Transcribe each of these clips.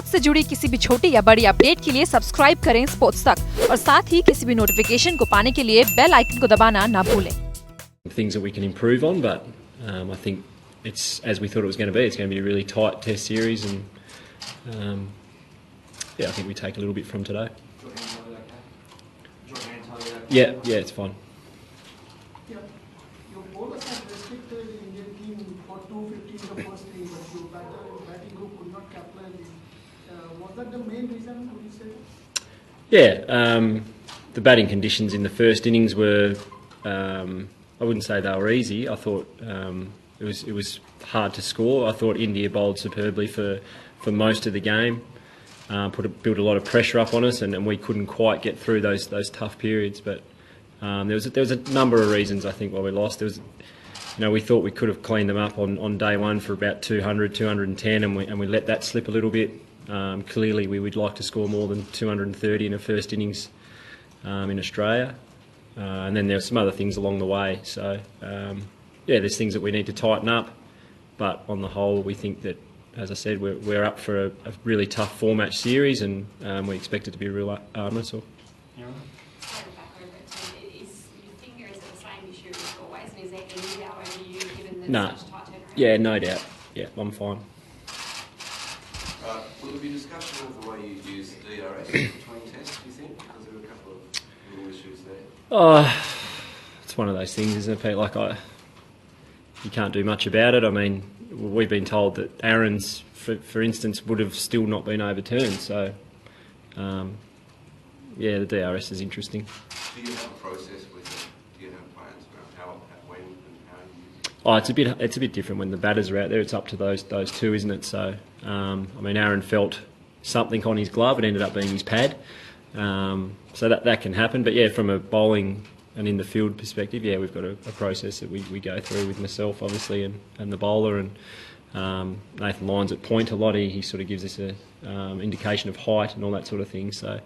Sports से जुड़ी किसी भी छोटी या बड़ी अपडेट के लिए सब्सक्राइब करें स्पोर्ट्स तक और साथ ही किसी भी नोटिफिकेशन को पाने के लिए बेल आइकन को दबाना ना भूलें। Things that we can improve on, but I think it's as we thought it was going to be. It's going to be a really tight test series, and I think we take a little bit from today. Yeah, it's fine. Your bowlers had restricted Indian team for 250 in the first inning, but your batting group could not capitalize. Was that the main reason, would you say? Yeah, the batting conditions in the first innings were, I wouldn't say they were easy. I thought it was hard to score. I thought India bowled superbly for most of the game. Built a lot of pressure up on us, and we couldn't quite get through those tough periods. But there was a number of reasons I think why we lost. We thought we could have cleaned them up on day one for about 200, 210, and we let that slip a little bit. Clearly, we would like to score more than 230 in a first innings in Australia, and then there were some other things along the way. So there's things that we need to tighten up. But on the whole, we think that, as I said, we're up for a really tough four-match series, and we expect it to be a real arm wrestle. Is your finger, is it the same issue as always, and is there any doubt over you given that such tight turnaround? Yeah, no doubt. Yeah, I'm fine. Will there be discussion of the way you use DRS between tests, do you think? Because there were a couple of little issues there. It's one of those things, isn't it, Pete? You can't do much about it. I mean, we've been told that Aaron's, for instance, would have still not been overturned. So, the DRS is interesting. Do you have a process with it? Do you have plans about when and how you use it? It's a bit different when the batters are out there. It's up to those two, isn't it? So, Aaron felt something on his glove. It ended up being his pad. So that can happen. But from a bowling and in the field perspective, we've got a process that we go through with myself, obviously, and the bowler. And Nathan Lyons at point a lot. He sort of gives us a indication of height and all that sort of thing. So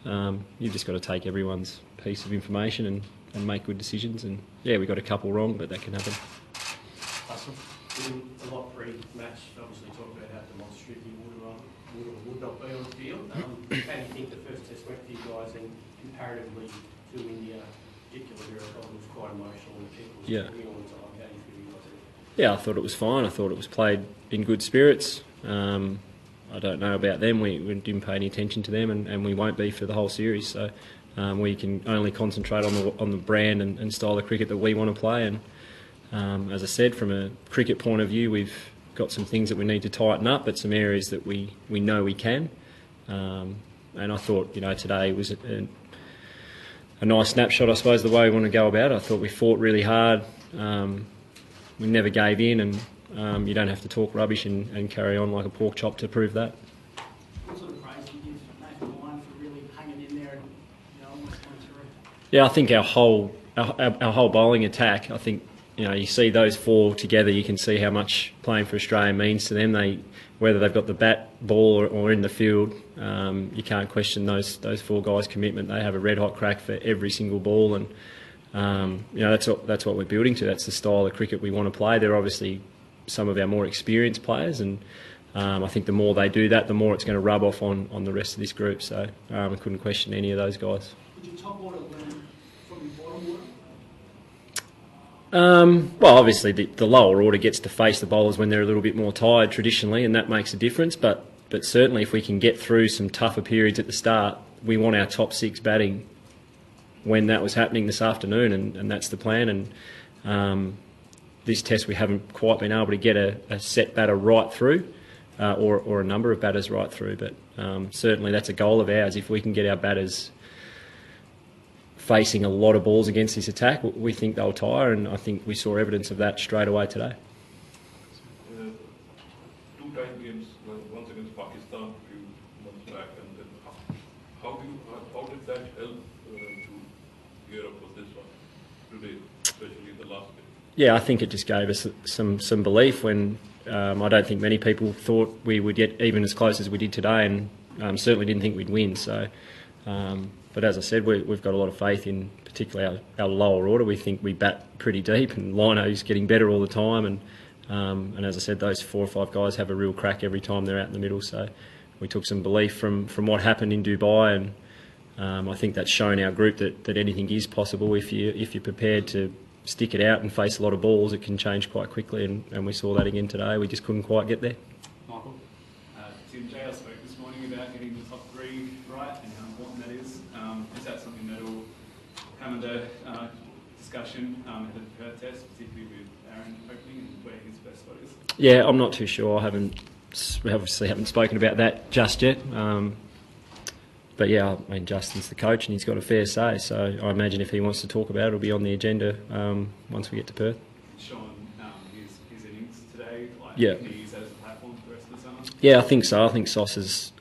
you've just got to take everyone's piece of information and make good decisions. And we got a couple wrong, but that can happen. Russell, a lot pre-match, obviously talk about how demonstrative you would or would not be on the field. How do you think the first test went for you guys, and comparatively to India, particularly where it was quite emotional and the kick was all the time? How do you feel you guys did? I thought it was fine. I thought it was played in good spirits. I don't know about them. We didn't pay any attention to them, and we won't be for the whole series. So we can only concentrate on the brand and style of cricket that we want to play. And as I said, from a cricket point of view, we've got some things that we need to tighten up, but some areas that we know we can. And I thought, today was a nice snapshot, I suppose, the way we want to go about it. I thought we fought really hard. We never gave in, and you don't have to talk rubbish and carry on like a pork chop to prove that. What sort of praise do you give Nathan Lyons for really hanging in there and almost went through? Yeah, I think our whole bowling attack, I think, you see those four together, you can see how much playing for Australia means to them. Whether they've got the bat, ball or in the field, you can't question those four guys' commitment. They have a red hot crack for every single ball, and that's what we're building to. That's the style of cricket we want to play. They're obviously some of our more experienced players, and I think the more they do that, the more it's going to rub off on the rest of this group. So I couldn't question any of those guys. Did your top order learn from your bottom order? Obviously the lower order gets to face the bowlers when they're a little bit more tired traditionally, and that makes a difference. But certainly if we can get through some tougher periods at the start, we want our top six batting when that was happening this afternoon, and that's the plan. And this test we haven't quite been able to get a set batter right through, or a number of batters right through. But certainly that's a goal of ours. If we can get our batters facing a lot of balls against this attack, we think they'll tire, and I think we saw evidence of that straight away today. 2 tight games, once against Pakistan a few months back, and then how did that help to gear up for this one today, especially the last game? I think it just gave us some belief when I don't think many people thought we would get even as close as we did today, and certainly didn't think we'd win. So. But as I said, we've got a lot of faith in particularly our lower order. We think we bat pretty deep, and Lino's getting better all the time. And as I said, those 4 or 5 guys have a real crack every time they're out in the middle. So we took some belief from what happened in Dubai, and I think that's shown our group that anything is possible if you're prepared to stick it out and face a lot of balls. It can change quite quickly, and we saw that again today. We just couldn't quite get there. Michael, Tim, JL spoke this morning about getting the top three right and how important that is. Is that something that will come under discussion at the Perth test, particularly with Aaron opening and where his best spot is? Yeah, I'm not too sure. We obviously haven't spoken about that just yet. But yeah, I mean, Justin's the coach and he's got a fair say, so I imagine if he wants to talk about it, it'll be on the agenda once we get to Perth. Sean, his innings today, yeah. Can you use that as a platform for the rest of the summer? Yeah, I think so. I think Sauce is,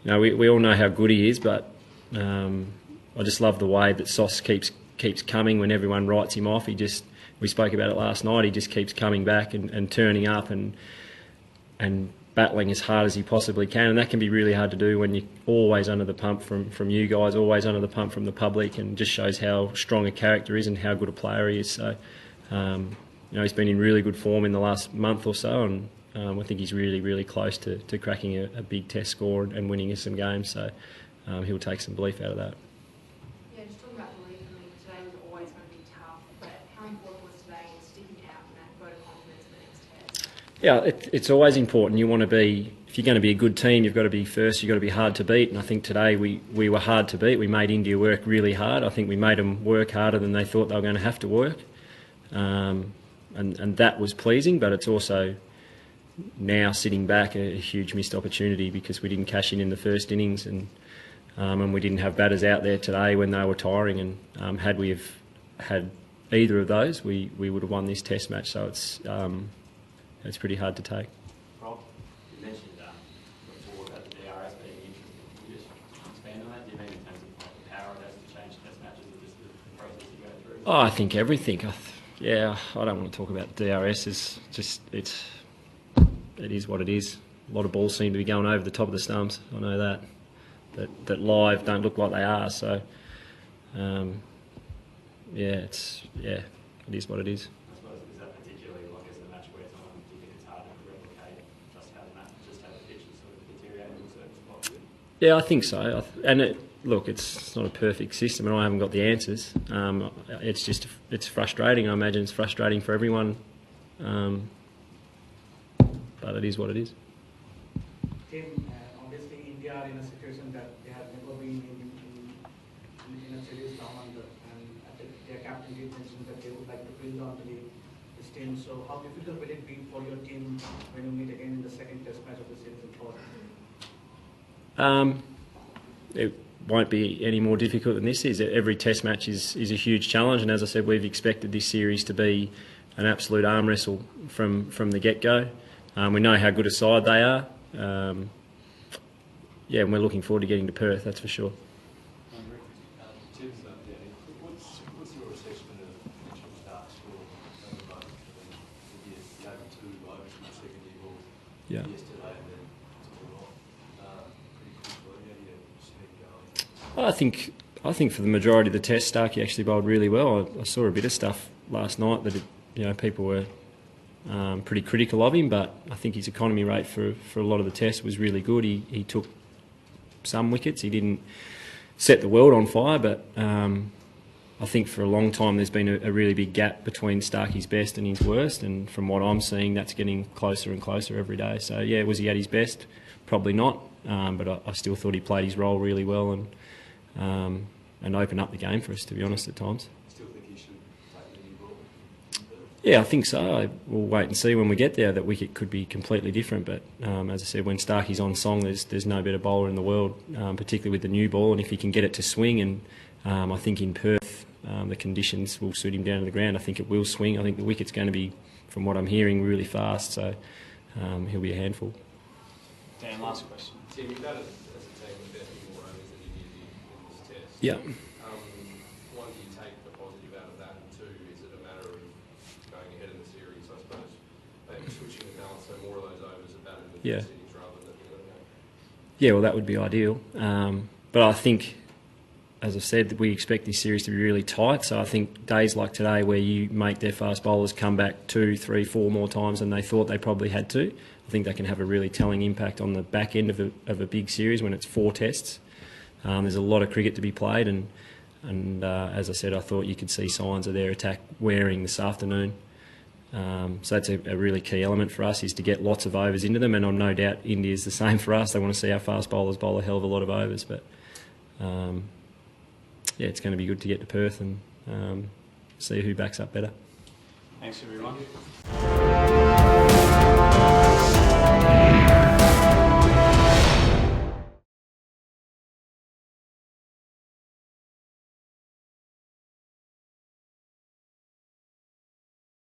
we all know how good he is, but I just love the way that Sauce keeps coming when everyone writes him off. We spoke about it last night, he just keeps coming back and turning up and battling as hard as he possibly can, and that can be really hard to do when you're always under the pump from you guys, always under the pump from the public, and just shows how strong a character is and how good a player he is. So, he's been in really good form in the last month or so, and I think he's really, really close to cracking a big test score and winning us some games. So he'll take some belief out of that. Yeah, just talking about belief, I mean, today was always going to be tough, but how important was today in sticking out and that vote of confidence for the next test? Yeah, it's always important. You want to be, if you're going to be a good team, you've got to be first, you've got to be hard to beat. And I think today we were hard to beat. We made India work really hard. I think we made them work harder than they thought they were going to have to work. And that was pleasing, but it's also now sitting back a huge missed opportunity because we didn't cash in the first innings, and we didn't have batters out there today when they were tiring. And had we have had either of those, we would have won this test match. So it's pretty hard to take. Rob, you mentioned before about the DRS being interesting. Can you just expand on that? Do you mean in terms of the power it has to change test matches, or just the process you go through? Oh, I think everything. I don't want to talk about DRS. It is what it is. A lot of balls seem to be going over the top of the stumps. I know that live don't look like they are. So it is what it is. I suppose is that particularly, I guess, the match wears on. Do you think it's harder to replicate just how the pitch is sort of deteriorating in a certain spot? Yeah, I think so. Look, it's not a perfect system, and I haven't got the answers. It's frustrating. I imagine it's frustrating for everyone, but it is what it is. Tim, obviously India are in a situation that they have never been in a serious down under, and their captain did mention that they would like to build on to this team. So how difficult will it be for your team when you meet again in the second test match of the series in Perth? It won't be any more difficult than this is. Every test match is a huge challenge, and as I said, we've expected this series to be an absolute arm wrestle from the get-go. We know how good a side they are. And we're looking forward to getting to Perth, that's for sure. Tim, what's your assessment of Mitchell Stark's score at the moment? He gave 2 overs in the second year ball yesterday, and then took it off pretty quickly. How do you see it going? I think for the majority of the test, Starkey actually bowled really well. I saw a bit of stuff last night that people were pretty critical of him, but I think his economy rate for a lot of the tests was really good. He took some wickets. He didn't set the world on fire, but I think for a long time there's been a really big gap between Starkey's best and his worst, and from what I'm seeing, that's getting closer and closer every day. So yeah, was he at his best? Probably not, but I still thought he played his role really well and opened up the game for us, to be honest, at times. Still think he should take the new ball? Yeah, I think so. We'll wait and see when we get there. That wicket could be completely different, but as I said, when Starkey's on song, there's no better bowler in the world, particularly with the new ball, and if he can get it to swing, and I think in Perth the conditions will suit him down to the ground. I think it will swing. I think the wicket's going to be, from what I'm hearing, really fast, so he'll be a handful. Dan, last question. Tim, you've done it as a team with 30 more overs than you did in this test. Yeah. One, do you take the positive out of that? And two, is it a matter of going ahead in the series, I suppose, maybe switching the balance so more of those overs are batted in the first innings rather than the other? Yeah, well, that would be ideal. But I think, as I've said, we expect this series to be really tight. So I think days like today, where you make their fast bowlers come back 2, 3, 4 more times than they thought they probably had to, I think they can have a really telling impact on the back end of a big series when it's 4 tests. There's a lot of cricket to be played, and as I said, I thought you could see signs of their attack wearing this afternoon. So that's a really key element for us, is to get lots of overs into them, and I'm no doubt India's the same for us. They want to see our fast bowlers bowl a hell of a lot of overs, but yeah, it's going to be good to get to Perth and see who backs up better. Thanks everyone.